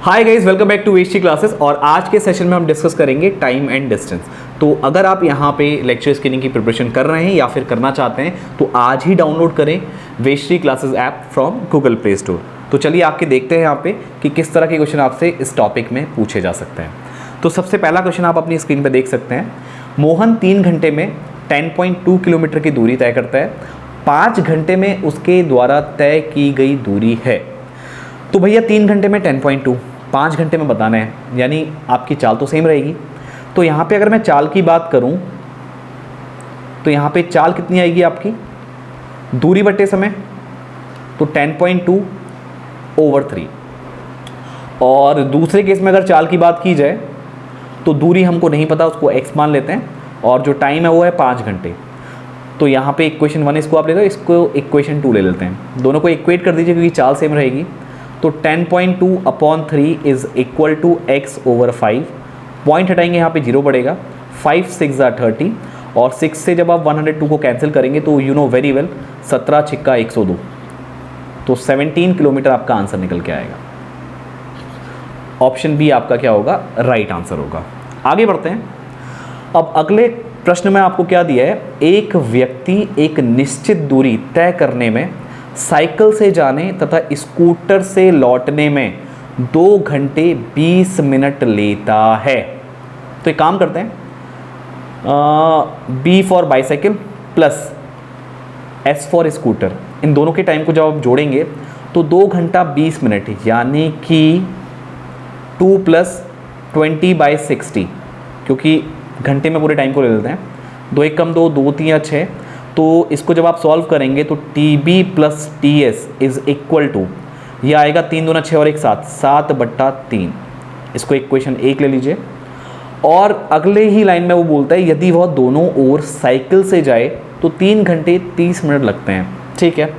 Hi guys, welcome back to Vesti classes. और आज के सेशन में हम डिस्कस करेंगे टाइम एंड डिस्टेंस। तो अगर आप यहाँ पे लेक्चर स्क्रीनिंग की प्रिपरेशन कर रहे हैं या फिर करना चाहते हैं तो आज ही डाउनलोड करें Vesti classes app from Google Play Store. तो चलिए आपके देखते हैं यहाँ पे कि किस तरह के क्वेश्चन आपसे इस टॉपिक में पूछे जा सकते हैं। तो सबसे पहला क्वेश्चन आप अपनी स्क्रीन पर देख सकते हैं। मोहन 3 घंटे में 10.2 किलोमीटर की दूरी तय करता है। 5 घंटे में उसके द्वारा तय की गई दूरी है। तो भैया 3 घंटे में 10.2, 5 घंटे में बताना है, यानी आपकी चाल तो सेम रहेगी। तो यहाँ पे अगर मैं चाल की बात करूँ तो यहाँ पे चाल कितनी आएगी आपकी, दूरी बटे समय, तो 10.2/3। और दूसरे केस में अगर चाल की बात की जाए तो दूरी हमको नहीं पता, उसको x मान लेते हैं, और जो टाइम है वो है 5 घंटे। तो यहाँ पे इक्वेशन 1 इसको आप ले लो, इसको इक्वेशन 2 ले लेते हैं, दोनों को इक्वेट कर दीजिए क्योंकि चाल सेम रहेगी। तो 10.2/3 is equal to x/5। Point हटाएंगे, यहाँ पे 0 पड़ेगा। 5 6 30, और 6 से जब आप 102 को कैंसिल करेंगे तो यू नो वेरी वेल 17 छिक्का 102, तो 17 किलोमीटर आपका आंसर निकल के आएगा। ऑप्शन बी आपका क्या होगा, राइट आंसर होगा। आगे बढ़ते हैं। अब अगले प्रश्न में आपको क्या दिया है, एक व्यक्ति एक निश्चित दूरी तय करने में साइकिल से जाने तथा स्कूटर से लौटने में 2 घंटे 20 मिनट लेता है। तो एक काम करते हैं, B for bicycle plus S for scooter, इन दोनों के टाइम को जब आप जोड़ेंगे तो 2 घंटा 20 मिनट, यानी कि 2 + 20/60, क्योंकि घंटे में पूरे टाइम को ले लेते हैं। 2 1 कम 2, 2 3 6, तो इसको जब आप सॉल्व करेंगे तो TB + TS is equal to, ये आएगा 3 दूना 6 और 1 7, 7/3। इसको इक्वेशन 1 ले लीजिए। और अगले ही लाइन में वो बोलता है यदि वह दोनों ओर साइकिल से जाए तो 3 घंटे 30 मिनट लगते हैं। ठीक है,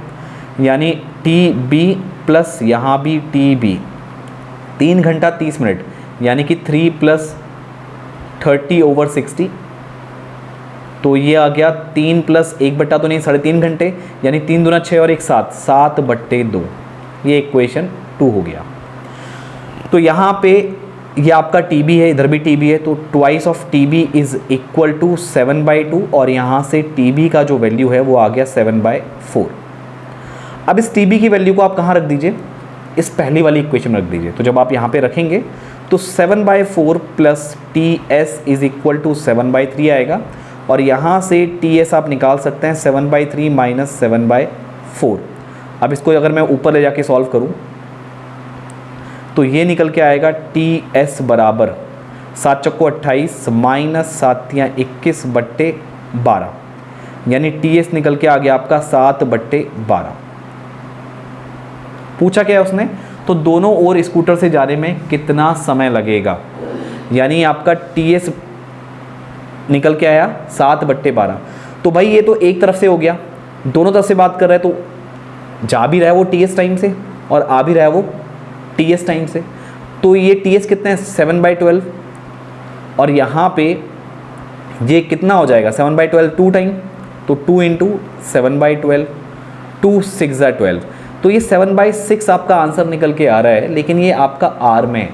यानी TB प्लस यहाँ भी TB, 3 घंटा 30 मिनट, यानी कि 3 + 30/60। तो ये आ गया 3 + 1/, तो नहीं 3.5 घंटे, यानी 3 दूना 6 और 1 7, 7/2। ये इक्वेशन 2 हो गया। तो यहाँ पे ये आपका TB है, इधर भी TB है, तो twice of TB is equal to 7/2, और यहाँ से TB का जो वैल्यू है वो आ गया 7/4। अब इस TB की वैल्यू को आप कहाँ रख दीजिए, इस पहली वाली इक्वेशन में रख दीजिए। तो जब आप यहाँ पे रखेंगे तो 7/4 + TS इज इक्वल टू 7/3 आएगा, और यहाँ से TS आप निकाल सकते हैं 7/3 - 7/4। अब इसको अगर मैं ऊपर ले जाके सॉल्व करूँ तो ये निकल के आएगा TS बराबर 7 चक्को 28 - 7 × 21/12, यानी TS निकल के आ गया आपका 7/12। पूछा क्या है उसने, तो दोनों ओर स्कूटर से जाने में कितना समय लगेगा, यानी आपका TS निकल के आया 7/12। तो भाई ये तो एक तरफ से हो गया, दोनों तरफ से बात कर रहा है, तो जा भी रहा है वो TS टाइम से और आ भी रहा है वो TS टाइम से। तो ये TS कितने हैं, 7/12, और यहाँ पे ये कितना हो जाएगा 7/12 2 टाइम, तो 2 × 7/12, 2 6 12। तो ये 7/6 आपका आंसर निकल के आ रहा है, लेकिन ये आपका आर में है।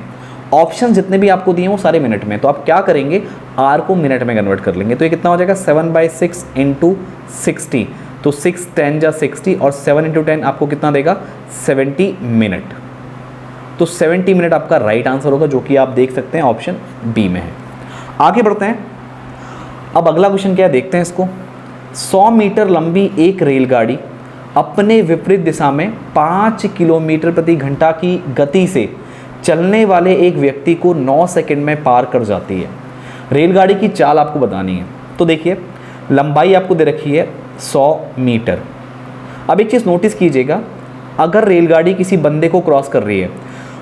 ऑप्शन जितने भी आपको दिए वो सारे मिनट में, तो आप क्या करेंगे, आर को मिनट में कन्वर्ट कर लेंगे। तो ये कितना हो जाएगा 7/6 × 60, तो 6 10 × 60, और 7 × 10 आपको कितना देगा 70 मिनट। तो 70 मिनट आपका राइट आंसर होगा, जो कि आप देख सकते हैं ऑप्शन बी में है। आगे बढ़ते हैं। अब अगला क्वेश्चन क्या है देखते हैं इसको। 100 मीटर लंबी एक रेलगाड़ी अपने विपरीत दिशा में 5 किलोमीटर प्रति घंटा की गति से चलने वाले एक व्यक्ति को 9 सेकंड में पार कर जाती है। रेलगाड़ी की चाल आपको बतानी है। तो देखिए लंबाई आपको दे रखी है 100 मीटर। अब एक चीज़ नोटिस कीजिएगा, अगर रेलगाड़ी किसी बंदे को क्रॉस कर रही है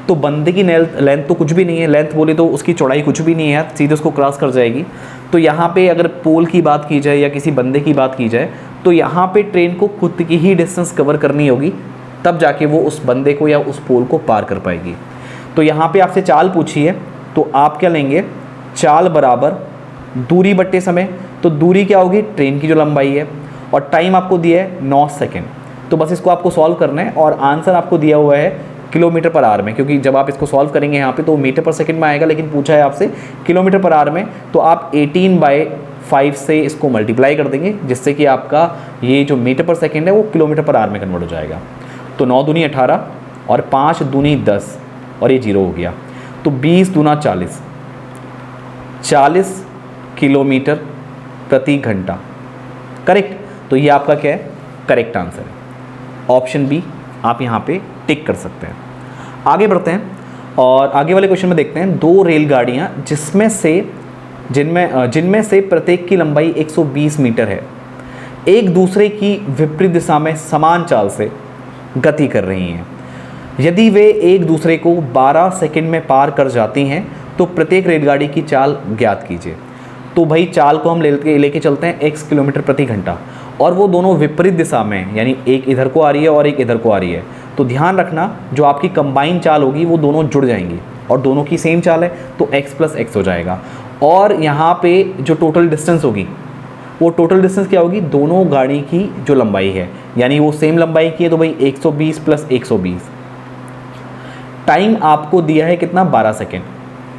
तो बंदे की लेंथ तो कुछ भी नहीं है, लेंथ बोले तो उसकी चौड़ाई कुछ भी नहीं है, सीधे उसको क्रॉस कर जाएगी। तो यहाँ पे अगर पोल की बात की जाए या किसी बंदे की बात की जाए तो यहाँ पे ट्रेन को खुद की ही डिस्टेंस कवर करनी होगी, तब जाके वो उस बंदे को या उस पोल को पार कर पाएगी। तो यहाँ पे आपसे चाल पूछी है, तो आप क्या लेंगे, चाल बराबर दूरी बट्टे समय। तो दूरी क्या होगी, ट्रेन की जो लंबाई है, और टाइम आपको दिया है 9 सेकंड। तो बस इसको आपको सॉल्व करना है, और आंसर आपको दिया हुआ है किलोमीटर पर आवर में, क्योंकि जब आप इसको सॉल्व करेंगे यहाँ पे तो मीटर पर सेकंड में आएगा, लेकिन पूछा है आपसे किलोमीटर पर आवर में, तो आप 18/5 से इसको मल्टीप्लाई कर देंगे, जिससे कि आपका ये जो मीटर पर सेकंड है वो किलोमीटर पर आवर में कन्वर्ट हो जाएगा। तो 9 दूनी 18 और 5 दूनी 10 और ये 0 हो गया, तो 20 दूना 40, 40 किलोमीटर प्रति घंटा। करेक्ट, तो ये आपका क्या है, करेक्ट आंसर है। ऑप्शन बी आप यहाँ पे टिक कर सकते हैं। आगे बढ़ते हैं और आगे वाले क्वेश्चन में देखते हैं, 2 रेलगाड़ियाँ जिनमें से प्रत्येक की लंबाई 120 मीटर है, एक दूसरे की विपरीत दिशा में समान चाल से गति कर रही हैं। यदि वे एक दूसरे को 12 सेकंड में पार कर जाती हैं तो प्रत्येक रेलगाड़ी की चाल ज्ञात कीजिए। तो भाई चाल को हम लेके चलते हैं x किलोमीटर प्रति घंटा, और वो दोनों विपरीत दिशा में, यानी एक इधर को आ रही है और एक इधर को आ रही है। तो ध्यान रखना, जो आपकी कंबाइन चाल होगी वो दोनों जुड़ जाएंगी, और दोनों की सेम चाल है तो x + x हो जाएगा। और यहाँ पे जो टोटल डिस्टेंस होगी, वो टोटल डिस्टेंस क्या होगी, दोनों गाड़ी की जो लंबाई है, यानी वो सेम लंबाई की है, तो भाई 120 + 120। टाइम आपको दिया है कितना, 12 सेकेंड।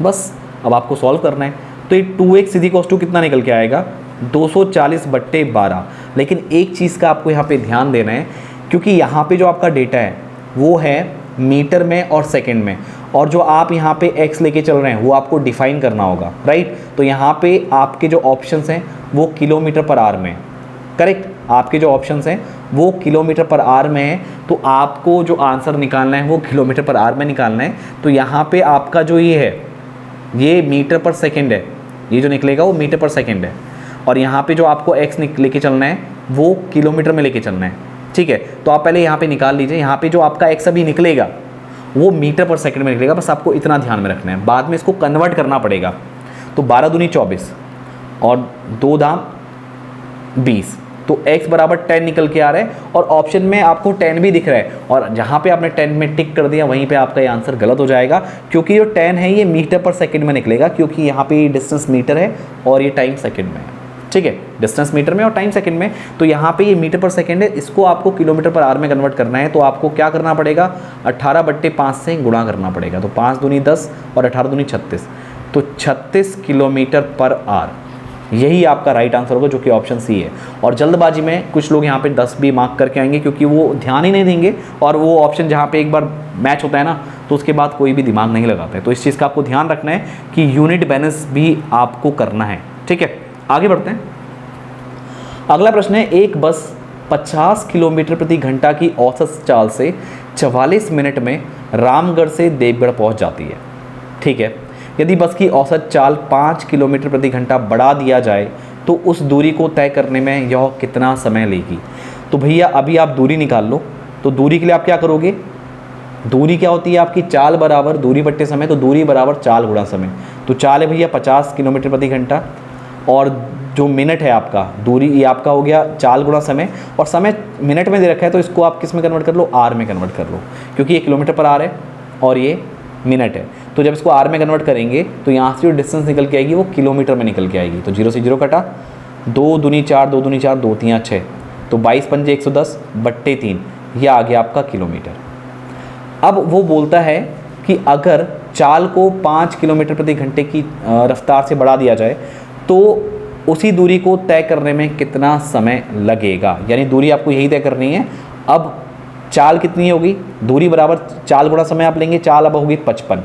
बस अब आपको सॉल्व करना है। तो ये 2x = कितना निकल के आएगा, 240/12। लेकिन एक चीज़ का आपको यहाँ पे ध्यान देना है, क्योंकि यहाँ पे जो आपका डेटा है वो है मीटर में और सेकंड में, और जो आप यहाँ पे x लेके चल रहे हैं वो आपको डिफाइन करना होगा, राइट। तो यहाँ पे आपके जो ऑप्शंस हैं वो किलोमीटर पर आवर में, करेक्ट, आपके जो ऑप्शंस हैं वो किलोमीटर पर आवर में है। तो आपको जो आंसर निकालना है वो किलोमीटर पर आवर में निकालना है। तो यहाँ पे आपका जो ये है ये मीटर पर सेकंड है, ये जो निकलेगा वो मीटर पर सेकंड है, और यहाँ पे जो आपको x लेके चलना है वो किलोमीटर में लेके चलना है, ठीक है। तो आप पहले यहाँ पे निकाल लीजिए, यहाँ पे जो आपका x अभी निकलेगा वो मीटर पर सेकंड में निकलेगा, बस आपको इतना ध्यान में रखना है, बाद में इसको कन्वर्ट करना पड़ेगा। तो 12 दूनी 24 और 2 दाम 20, तो x = 10 निकल के आ रहा है, और ऑप्शन में आपको 10 भी दिख रहा है, और जहाँ पे आपने 10 में टिक कर दिया वहीं पे आपका ये आंसर गलत हो जाएगा, क्योंकि जो 10 है ये मीटर पर सेकंड में निकलेगा, क्योंकि यहाँ पे डिस्टेंस मीटर है और ये टाइम सेकंड में है, ठीक है, डिस्टेंस मीटर में और टाइम सेकंड में। तो यहाँ पे ये मीटर पर सेकंड है, इसको आपको किलोमीटर पर आवर में कन्वर्ट करना है। तो आपको क्या करना पड़ेगा, 18/5 से गुणा करना पड़ेगा। तो 5 दूनी 10 और 18 दूनी 36, तो 36 किलोमीटर पर आवर, यही आपका राइट आंसर होगा, जो कि ऑप्शन सी है। और जल्दबाजी में कुछ लोग यहाँ पे 10 भी मार्क करके आएंगे, क्योंकि वो ध्यान ही नहीं देंगे, और वो ऑप्शन जहाँ पे एक बार मैच होता है ना तो उसके बाद कोई भी दिमाग नहीं लगाता है। तो इस चीज़ का आपको ध्यान रखना है कि यूनिट बैलेंस भी आपको करना है, ठीक है। आगे बढ़ते हैं। अगला प्रश्न है, एक बस 50 किलोमीटर प्रति घंटा की औसत चाल से 44 मिनट में रामगढ़ से देवगढ़ पहुँच जाती है, ठीक है। यदि बस की औसत चाल 5 किलोमीटर प्रति घंटा बढ़ा दिया जाए तो उस दूरी को तय करने में यह कितना समय लेगी। तो भैया अभी आप दूरी निकाल लो। तो दूरी के लिए आप क्या करोगे, दूरी क्या होती है आपकी, चाल बराबर दूरी बट्टे समय, तो दूरी बराबर चाल गुणा समय। तो चाल है भैया 50 किलोमीटर प्रति घंटा, और जो मिनट है आपका, दूरी ये आपका हो गया चाल गुणा समय, और समय मिनट में दे रखा है तो इसको आप किस में कन्वर्ट कर लो, आर में कन्वर्ट कर लो, क्योंकि ये किलोमीटर पर आर है और ये मिनट है। तो जब इसको आर में कन्वर्ट करेंगे तो यहाँ से जो डिस्टेंस निकल के आएगी वो किलोमीटर में निकल के आएगी। तो 0 से 0 कटा, 2 दूनी 4, 2 दूनी 4, 2 3 6, तो 22 पंजे 110/3, यह आ गया आपका किलोमीटर। अब वो बोलता है कि अगर चाल को 5 किलोमीटर प्रति घंटे की रफ्तार से बढ़ा दिया जाए तो उसी दूरी को तय करने में कितना समय लगेगा, यानी दूरी आपको यही तय करनी है। अब चाल कितनी होगी, दूरी बराबर चाल गुणा समय आप लेंगे, चाल अब होगी 55,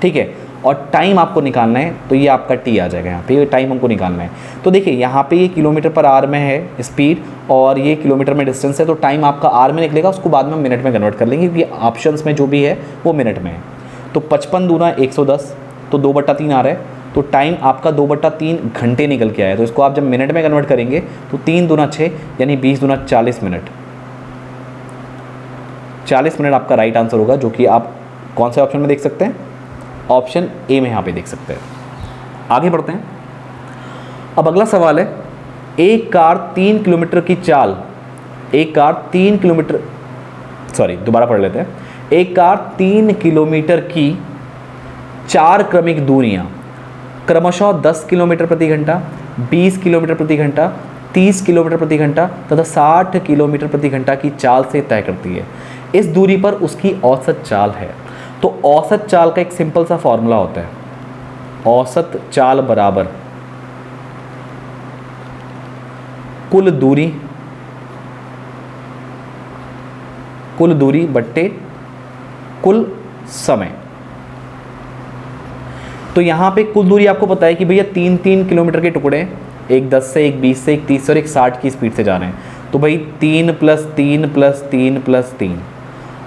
ठीक है, और टाइम आपको निकालना है, तो ये आपका टी आ जाएगा यहाँ पे, ये टाइम हमको निकालना है। तो देखिए यहाँ पे ये किलोमीटर पर आवर में है स्पीड, और ये किलोमीटर में डिस्टेंस है, तो टाइम आपका आर में निकलेगा, उसको बाद में हम मिनट में कन्वर्ट कर लेंगे, क्योंकि ऑप्शंस में जो भी है वो मिनट में है। तो 55 दूना 110, तो 2/3 आ रहा है, तो टाइम आपका 2/3 घंटे निकल के आया। तो इसको आप जब मिनट में कन्वर्ट करेंगे तो 3 दूना 6, यानी 20 दूना 40 मिनट, 40 मिनट आपका राइट आंसर होगा, जो कि आप कौन से ऑप्शन में देख सकते हैं, ऑप्शन ए में यहाँ पे देख सकते हैं। आगे बढ़ते हैं। अब अगला सवाल है, एक कार 3 किलोमीटर की चाल, एक कार 3 किलोमीटर, सॉरी दोबारा पढ़ लेते हैं। एक कार 3 किलोमीटर की 4 क्रमिक दूरियाँ क्रमशः 10 किलोमीटर प्रति घंटा, 20 किलोमीटर प्रति घंटा, 30 किलोमीटर प्रति घंटा तथा 60 किलोमीटर प्रति घंटा की चाल से तय करती है। इस दूरी पर उसकी औसत चाल है। तो औसत चाल का एक सिंपल सा फॉर्मूला होता है, औसत चाल बराबर कुल दूरी बट्टे कुल समय। तो यहाँ पे कुल दूरी आपको पता है कि भैया 3-3 किलोमीटर के टुकड़े, एक 10 से, एक 20 से, एक 30 से और एक 60 की स्पीड से जा रहे हैं। तो भाई 3 + 3 + 3 + 3।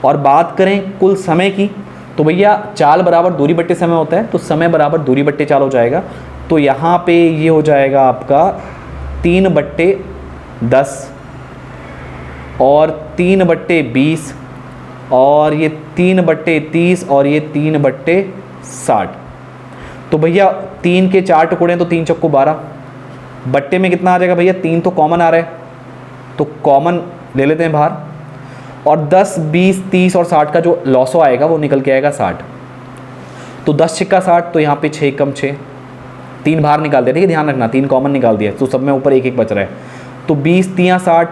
और बात करें कुल समय की, तो भैया चाल बराबर दूरी बट्टे समय होता है, तो समय बराबर दूरी बट्टे चाल हो जाएगा। तो यहाँ पे ये हो जाएगा आपका 3/10 और 3/20 और ये 3/30 और ये 3/60। तो भैया 3 के 4 टुकड़े हैं तो 3 चक्कू 12, बट्टे में कितना आ जाएगा भैया, 3 तो कॉमन आ रहा है तो कॉमन ले लेते हैं बाहर, और 10, 20, 30 और 60 का जो लॉसो आएगा वो निकल के आएगा 60। तो 10 छिक्का 60, तो यहाँ पे 6 कम 6, 3 बाहर निकाल दिया, ठीक है, ध्यान रखना 3 कॉमन निकाल दिया, तो सब में ऊपर 1-1 बच रहा है। तो 20 तियाँ 60,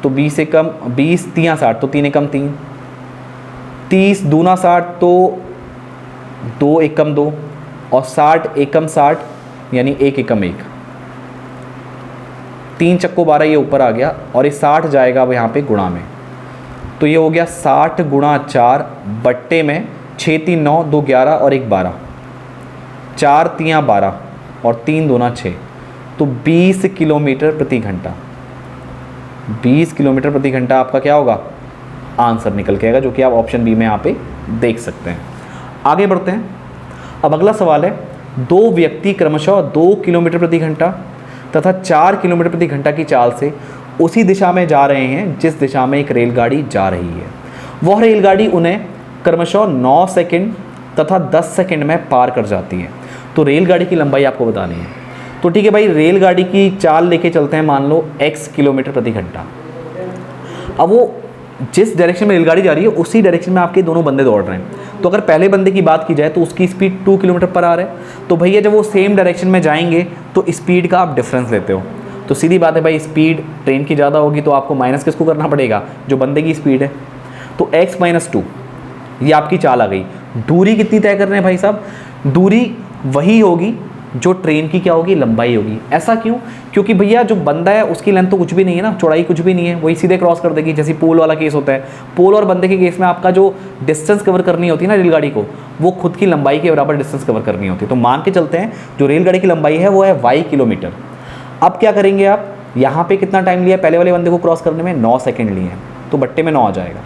तो 20 एकम 20 तियाँ 60, तो 3 एकम 3, 30 दूना 60, तो 2 एकम 2 और 60 एकम 60 यानी 1 एकम 1, 3 चक्को 12 ये ऊपर आ गया और ये 60 जाएगा अब यहाँ पे गुणा में। तो ये हो गया 60 × 4 बट्टे में 6 3 9 2 11 और 1 12, 4 तियाँ 12 और 3 दूना 6, तो 20 किलोमीटर प्रति घंटा। 20 किलोमीटर प्रति घंटा आपका क्या होगा, आंसर निकल के आएगा, जो कि आप ऑप्शन बी में यहाँ पे देख सकते हैं। आगे बढ़ते हैं। अब अगला सवाल है, 2 व्यक्ति क्रमशः 2 किलोमीटर प्रति घंटा तथा 4 किलोमीटर प्रति घंटा की चाल से उसी दिशा में जा रहे हैं जिस दिशा में एक रेलगाड़ी जा रही है। वह रेलगाड़ी उन्हें क्रमशः 9 सेकंड तथा 10 सेकंड में पार कर जाती है। तो रेलगाड़ी की लंबाई आपको बतानी है। तो ठीक है भाई, रेलगाड़ी की चाल लेके चलते हैं, मान लो x किलोमीटर प्रति घंटा। अब वो जिस डायरेक्शन में रेलगाड़ी जा रही है उसी डायरेक्शन में आपके दोनों बंदे दौड़ रहे हैं। तो अगर पहले बंदे की बात की जाए तो उसकी स्पीड 2 किलोमीटर पर आवर है। तो भैया जब वो सेम डायरेक्शन में जाएंगे तो स्पीड का आप डिफरेंस लेते हो, तो सीधी बात है भाई, स्पीड ट्रेन की ज़्यादा होगी तो आपको माइनस किसको करना पड़ेगा, जो बंदे की स्पीड है। तो x - 2 ये आपकी चाल आ गई। दूरी कितनी तय कर रहे हैं भाई साहब, दूरी वही होगी जो ट्रेन की क्या होगी, लंबाई होगी। ऐसा क्यों, क्योंकि भैया जो बंदा है उसकी लेंथ तो कुछ भी नहीं है ना, चौड़ाई कुछ भी नहीं है, वही सीधे क्रॉस कर देगी। जैसे पोल वाला केस होता है, पोल और बंदे के केस में आपका जो डिस्टेंस कवर करनी होती है ना रेलगाड़ी को, वो खुद की लंबाई के बराबर डिस्टेंस कवर करनी होती है। तो मान के चलते हैं जो रेलगाड़ी की लंबाई है वो है y किलोमीटर। अब क्या करेंगे आप, यहाँ पे कितना टाइम लिया पहले वाले बंदे को क्रॉस करने में, 9 सेकंड लिए हैं, तो बट्टे में 9 आ जाएगा।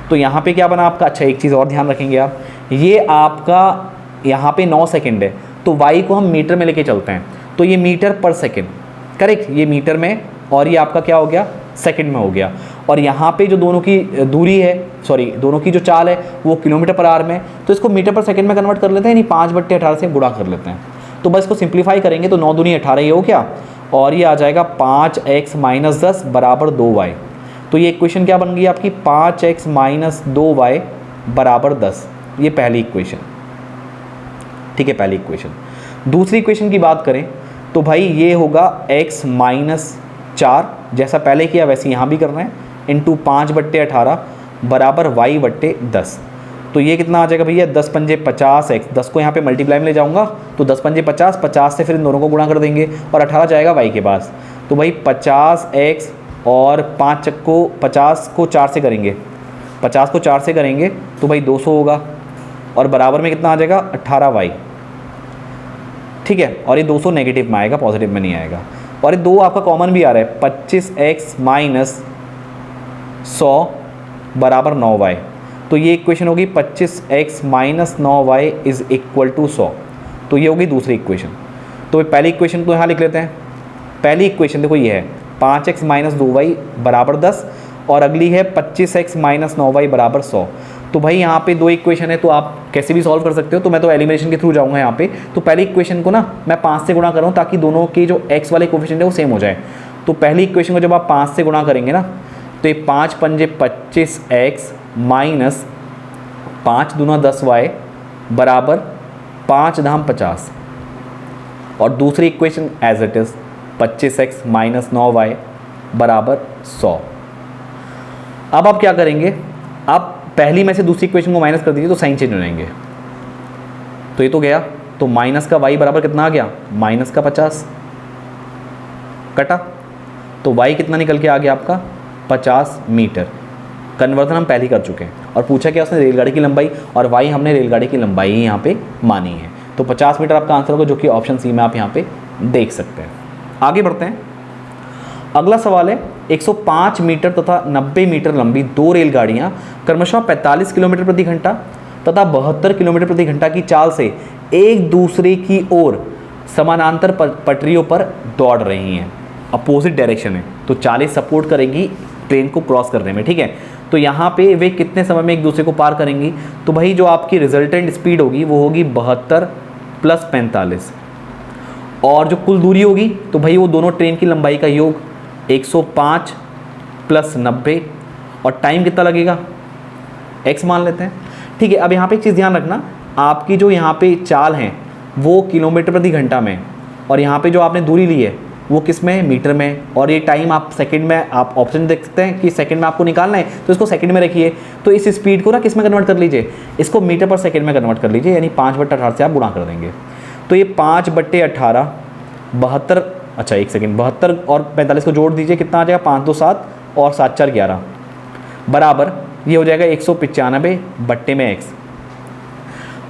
तो यहाँ पे क्या बना आपका, अच्छा एक चीज़ और ध्यान रखेंगे आप, ये आपका यहाँ पे 9 सेकंड है, तो y को हम मीटर में लेके चलते हैं, तो ये मीटर पर सेकंड, करेक्ट, ये मीटर में और ये आपका क्या हो गया, सेकंड में हो गया। और यहाँ पे जो दोनों की दूरी है, सॉरी दोनों की जो चाल है वो किलोमीटर पर आवर में, तो इसको मीटर पर सेकंड में कन्वर्ट कर लेते हैं, यानी 5/18 से गुणा कर लेते हैं। तो बस इसको सिंप्लीफाई करेंगे तो 9 दूनी 18 ये हो क्या, और ये आ जाएगा 5x - 10 बराबर 2y। तो ये इक्वेशन क्या बन गई आपकी, 5x - 2y बराबर 10। ये पहली इक्वेशन, ठीक है, पहली इक्वेशन। दूसरी इक्वेशन की बात करें तो भाई ये होगा x - 4, जैसा पहले किया वैसे यहाँ भी करना है, इंटू 5/18 बराबर y/10। तो ये कितना आ जाएगा भैया, 10 पंजे 50x, 10 को यहाँ पे मल्टीप्लाई में ले जाऊँगा तो 10 पंजे 50, 50 से फिर इन दोनों को गुणा कर देंगे और 18 जाएगा y के पास। तो भाई 50x और 5 चक्को 50 को 4 से करेंगे, 50 को 4 से करेंगे तो भाई 200 होगा, और बराबर में कितना आ जाएगा, 18y, ठीक है। और ये 200 नेगेटिव में आएगा, पॉजिटिव में नहीं आएगा। और ये 2 आपका कॉमन भी आ रहा है, 25x - 100 बराबर 9y। तो ये इक्वेशन होगी 25x - 9y is equal to 100। तो ये होगी दूसरी इक्वेशन। तो पहली इक्वेशन तो यहाँ लिख लेते हैं। पहली इक्वेशन देखो ये है 5x - 2y बराबर 10, और अगली है 25x - 9y बराबर 100। तो भाई यहाँ पे 2 इक्वेशन है, तो आप कैसे भी सॉल्व कर सकते हो, तो मैं तो एलिमिनेशन के थ्रू जाऊँगा यहाँ पे। तो पहली इक्वेशन को ना मैं 5 से गुणा कर रहा हूँ ताकि दोनों के जो x वाले कोफिशिएंट है वो सेम हो जाए। तो पहली इक्वेशन को जब आप 5 से गुणा करेंगे ना, तो ये 5 पंजे 25x माइनस 5 दूना 10y बराबर 5 धाम 50, और दूसरी equation as it is 25x - 9y बराबर 100। अब आप क्या करेंगे, आप पहली में से दूसरी इक्वेशन को माइनस कर दीजिए तो साइन चेंज हो जाएंगे। तो ये तो गया, तो माइनस का y बराबर कितना आ गया, माइनस का 50 कटा, तो y कितना निकल के आ गया आपका 50 मीटर। कन्वर्जन हम पहले ही कर चुके हैं और पूछा क्या उसने रेलगाड़ी की लंबाई, और y हमने रेलगाड़ी की लंबाई ही यहाँ पे मानी है। तो 50 मीटर आपका आंसर होगा, जो कि ऑप्शन सी में आप यहाँ पे देख सकते हैं। आगे बढ़ते हैं। अगला सवाल है 105 मीटर तथा 90 मीटर लंबी दो रेलगाड़ियाँ क्रमशः 45 किलोमीटर प्रति घंटा तथा 72 किलोमीटर प्रति घंटा की चाल से एक दूसरे की ओर समानांतर पटरियों पर दौड़ रही हैं। अपोजिट डायरेक्शन है, तो चालें सपोर्ट करेगी ट्रेन को क्रॉस करने में, ठीक है। तो यहाँ पे वे कितने समय में एक दूसरे को पार करेंगी, तो भाई जो आपकी रिजल्टेंट स्पीड होगी वो होगी 72 + 45, और जो कुल दूरी होगी तो भाई वो दोनों ट्रेन की लंबाई का योग 105 + 90, और टाइम कितना लगेगा x मान लेते हैं, ठीक है। अब यहाँ पे एक चीज़ ध्यान रखना, आपकी जो यहाँ पे चाल है वो किलोमीटर प्रति घंटा में, और यहाँ पे जो आपने दूरी ली है वो किस में, मीटर में, और ये टाइम आप सेकंड में, आप ऑप्शन देख सकते हैं कि सेकंड में आपको निकालना है तो इसको सेकंड में रखिए। तो इस स्पीड को ना किस में कन्वर्ट कर लीजिए, इसको मीटर पर सेकंड में कन्वर्ट कर लीजिए, यानी 5/18 से आप गुणा कर देंगे। तो ये 5/18 72, अच्छा एक सेकेंड, 72 और 45 को जोड़ दीजिए, कितना आ जाएगा 5 2 7 और 7 4 11 बराबर ये हो जाएगा 195/x।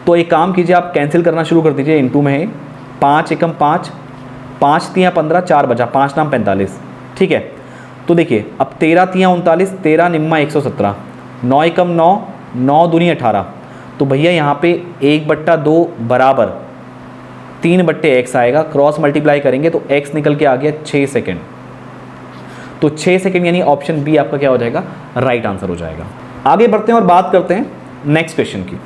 तो एक काम कीजिए, आप कैंसिल करना शुरू कर दीजिए, इनटू में है 5 एकम 5, 5 3 15, 4 बचा, 5 9 45, ठीक है। तो देखिए अब 13 3 39, 13 निम्मा 117, 9 एकम 9, 9 दूनी 18, तो भैया यहाँ पे 1/2 बराबर 3/x आएगा। क्रॉस मल्टीप्लाई करेंगे तो x निकल के आ गया 6 सेकेंड। तो 6 सेकेंड यानी ऑप्शन बी आपका क्या हो जाएगा, राइट आंसर हो जाएगा। आगे बढ़ते हैं और बात करते हैं नेक्स्ट क्वेश्चन की।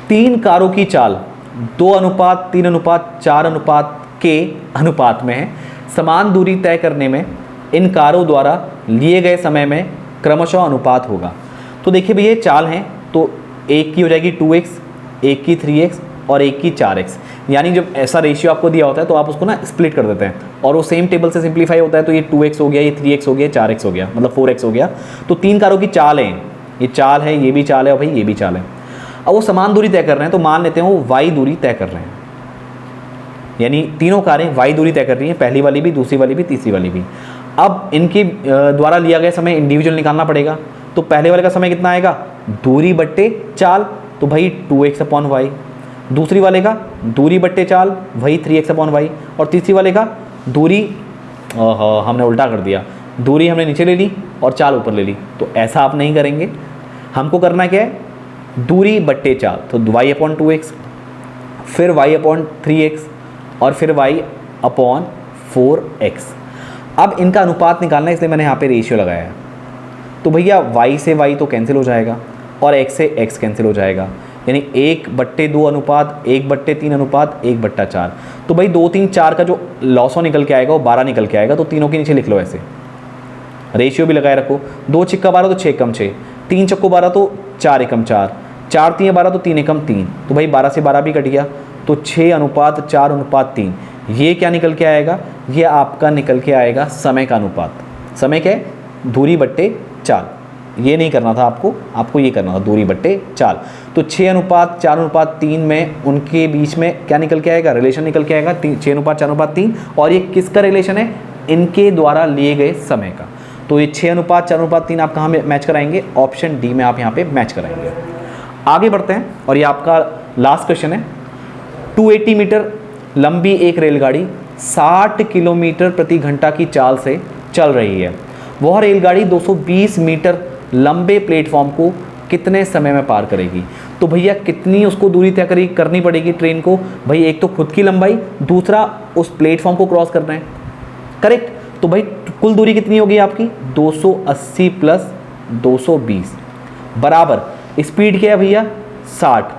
3 कारों की चाल 2:3:4 के अनुपात में है। समान दूरी तय करने में इन कारों द्वारा लिए गए समय में क्रमशः अनुपात होगा। तो देखिए भैया चाल हैं, तो एक की हो जाएगी 2x, एक की 3x और एक की 4x, यानी जब ऐसा रेशियो आपको दिया होता है तो आप उसको ना स्प्लिट कर देते हैं और वो सेम टेबल से सिंप्लीफाई होता है। तो ये 2x हो गया, ये 3x हो गया, 4x हो गया, मतलब 4x हो गया। तो 3 कारों की चाल है, ये चाल है, ये भी चाल है और भाई ये भी चाल है। अब वो समान दूरी तय कर रहे हैं, तो मान लेते हैं वो y दूरी तय कर रहे हैं, यानी तीनों कारें y दूरी तय कर रही हैं, पहली वाली भी, दूसरी वाली भी, तीसरी वाली भी। अब इनके द्वारा लिया गया समय इंडिविजुअल निकालना पड़ेगा। तो पहले वाले का समय कितना आएगा, दूरी बट्टे चाल, तो भाई 2x/y। दूसरी वाले का दूरी बट्टे चाल, वही 3x/y। और तीसरी वाले का दूरी, हमने उल्टा कर दिया, दूरी हमने नीचे ले ली और चाल ऊपर ले ली। तो ऐसा आप नहीं करेंगे, हमको करना क्या है, दूरी बट्टे चाल, तो y/2x, फिर y/3x और फिर y/4x। अब इनका अनुपात निकालना है, इसलिए मैंने यहाँ पे रेशियो लगाया है। तो भैया y से y तो कैंसिल हो जाएगा और x से x कैंसिल हो जाएगा, यानी 1/2 अनुपात 1/3 अनुपात 1/4। तो भाई 2 3 4 का जो लॉसो निकल के आएगा वो 12 निकल के आएगा। तो तीनों के नीचे लिख लो ऐसे, रेशियो भी लगाए रखो। 2 छिक्का 12 तो 6 एकम 6, 3 चक्को 12 तो 4 एकम 4, 4 3 12 तो 3 एकम 3। तो भाई 12 से 12 भी कट गया, तो 6:4:3। ये क्या निकल के आएगा, ये आपका निकल के आएगा समय का अनुपात। समय क्या है, दूरी बट्टे चाल। ये नहीं करना था आपको, आपको ये करना था दूरी बट्टे चाल। तो 6:4:3 में उनके बीच में क्या निकल के आएगा, रिलेशन निकल के आएगा 6:4:3। और ये किसका रिलेशन है, इनके द्वारा लिए गए समय का। तो ये 6:4:3 आप कहाँ मैच कराएंगे, ऑप्शन डी में आप यहाँ पे मैच कराएंगे। आगे बढ़ते हैं और ये आपका लास्ट क्वेश्चन है। 280 मीटर लंबी एक रेलगाड़ी 60 किलोमीटर प्रति घंटा की चाल से चल रही है। वह रेलगाड़ी 220 मीटर लंबे प्लेटफॉर्म को कितने समय में पार करेगी। तो भैया कितनी उसको दूरी तय करनी पड़ेगी ट्रेन को, भाई एक तो खुद की लंबाई, दूसरा उस प्लेटफॉर्म को क्रॉस करना है, करेक्ट। तो भाई कुल दूरी कितनी होगी आपकी, 280 + 220 बराबर स्पीड क्या है भैया 60,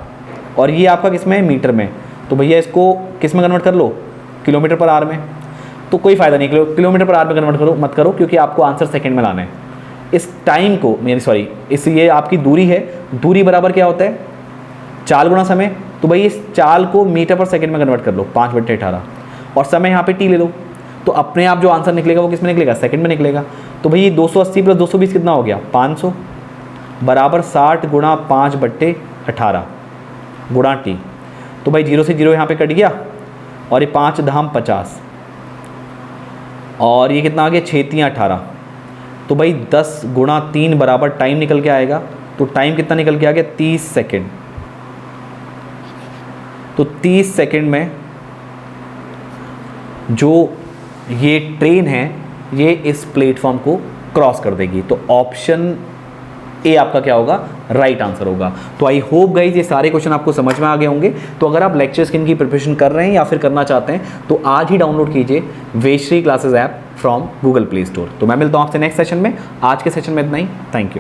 और ये आपका किसमें है, मीटर में। तो भैया इसको किस में कन्वर्ट कर लो, किलोमीटर पर आवर में। तो कोई फ़ायदा नहीं, किलोमीटर पर आवर में कन्वर्ट करो मत करो, क्योंकि आपको आंसर सेकंड में लाना है। इस टाइम को ये आपकी दूरी है, दूरी बराबर क्या होता है, चाल गुणा समय। तो भाई इस चाल को मीटर पर सेकंड में कन्वर्ट कर लो, 5/18, और समय यहाँ पे t ले लो। तो अपने आप जो आंसर निकलेगा वो किस में निकलेगा, सेकंड में निकलेगा। तो भाई 280 + 220 कितना हो गया, 500। बराबर 60 गुणा 5/18 गुणा टी। तो भाई 0 से 0 यहाँ पे कट गया और ये 5 धाम 50 और ये कितना आ गया 6 3 18। तो भाई 10 गुणा 3 बराबर टाइम निकल के आएगा। तो टाइम कितना निकल के आ गया 30 सेकेंड। तो 30 सेकेंड में जो ये ट्रेन है ये इस प्लेटफॉर्म को क्रॉस कर देगी। तो ऑप्शन ए आपका क्या होगा, राइट आंसर होगा। तो आई होप गाइस ये सारे क्वेश्चन आपको समझ में आ गए होंगे। तो अगर आप लेक्चर स्क्रीन की प्रिपरेशन कर रहे हैं या फिर करना चाहते हैं तो आज ही डाउनलोड कीजिए Veshri classes app from Google Play Store. तो मैं मिलता हूं आपसे नेक्स्ट सेशन में। आज के सेशन में इतना ही। Thank you.